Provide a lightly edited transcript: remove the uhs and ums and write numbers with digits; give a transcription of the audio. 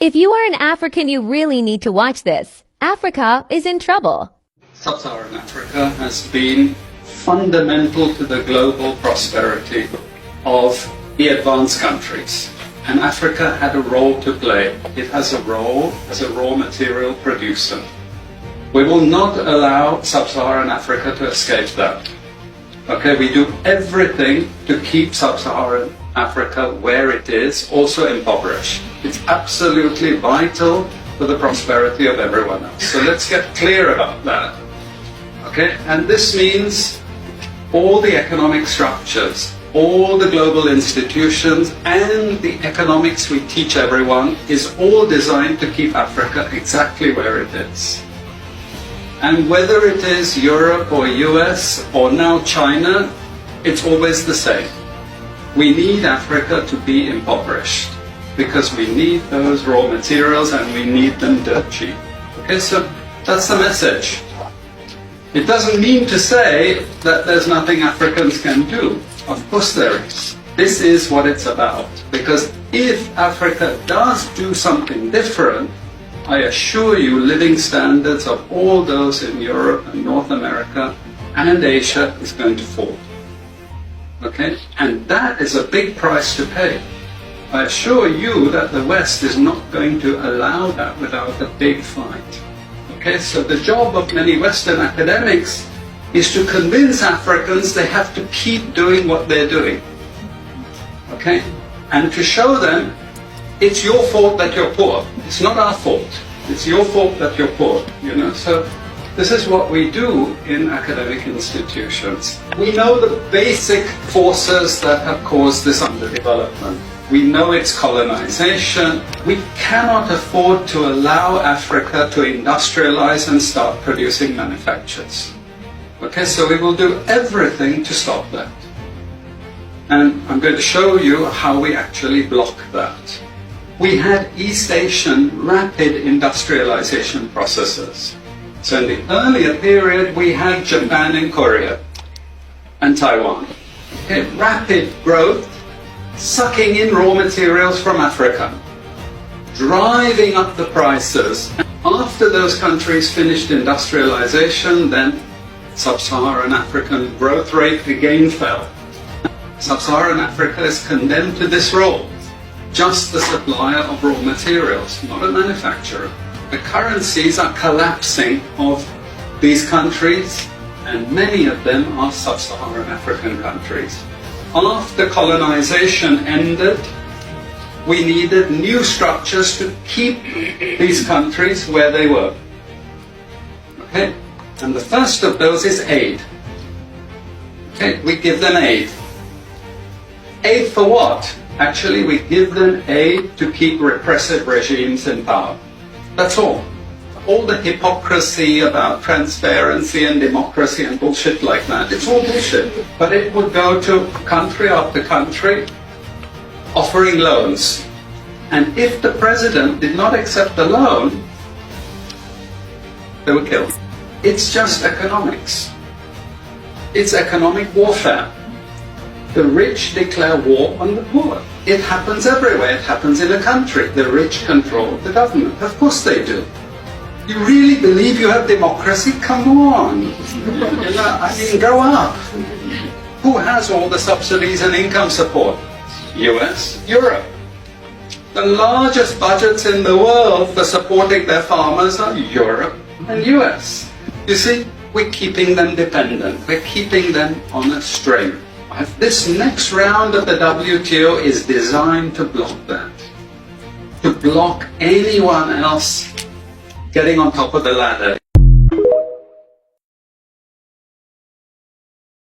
If you are an African, you really need to watch this. Africa is in trouble. Sub-Saharan Africa has been fundamental to the global prosperity of the advanced countries. And Africa had a role to play. It has a role as a raw material producer. We will not allow Sub-Saharan Africa to escape that. Okay, we do everything to keep Sub-Saharan Africa where it is, also impoverished. It's absolutely vital for the prosperity of everyone else. So let's get clear about that. Okay, and this means all the economic structures, all the global institutions, and the economics we teach everyone is all designed to keep Africa exactly where it is. And whether it is Europe or US or now China, it's always the same. We need Africa to be impoverished because we need those raw materials and we need them dirt cheap. Okay, so that's the message. It doesn't mean to say that there's nothing Africans can do. Of course there is. This is what it's about. Because if Africa does do something different, I assure you living standards of all those in Europe and North America and Asia is going to fall. Okay? And that is a big price to pay. I assure you that the West is not going to allow that without a big fight. Okay? So the job of many Western academics is to convince Africans they have to keep doing what they're doing. Okay? And to show them it's your fault that you're poor. It's not our fault. It's your fault that you're poor. You know? So this is what we do in academic institutions. We know the basic forces that have caused this underdevelopment. We know it's colonization. We cannot afford to allow Africa to industrialize and start producing manufactures. Okay, so we will do everything to stop that. And I'm going to show you how we actually block that. We had East Asian rapid industrialization processes. So in the earlier period, we had Japan and Korea and Taiwan. Okay, rapid growth, sucking in raw materials from Africa, driving up the prices. After those countries finished industrialization, then Sub-Saharan African growth rate again fell. Sub-Saharan Africa is condemned to this role, just the supplier of raw materials, not a manufacturer. The currencies are collapsing of these countries, and many of them are Sub-Saharan African countries. After colonization ended, we needed new structures to keep these countries where they were. Okay? And the first of those is aid. Okay, we give them aid. Aid for what? Actually, we give them aid to keep repressive regimes in power. That's all. All the hypocrisy about transparency and democracy and bullshit like that, it's all bullshit. But it would go to country after country offering loans. And if the president did not accept the loan, they were killed. It's just economics. It's economic warfare. The rich declare war on the poor. It happens everywhere. It happens in a country. The rich control the government. Of course they do. You really believe you have democracy? Come on. You know, I mean, grow up. Who has all the subsidies and income support? US, Europe. The largest budgets in the world for supporting their farmers are Europe and US. You see, we're keeping them dependent. We're keeping them on a string. This next round of the WTO is designed to block that. To block anyone else getting on top of the ladder.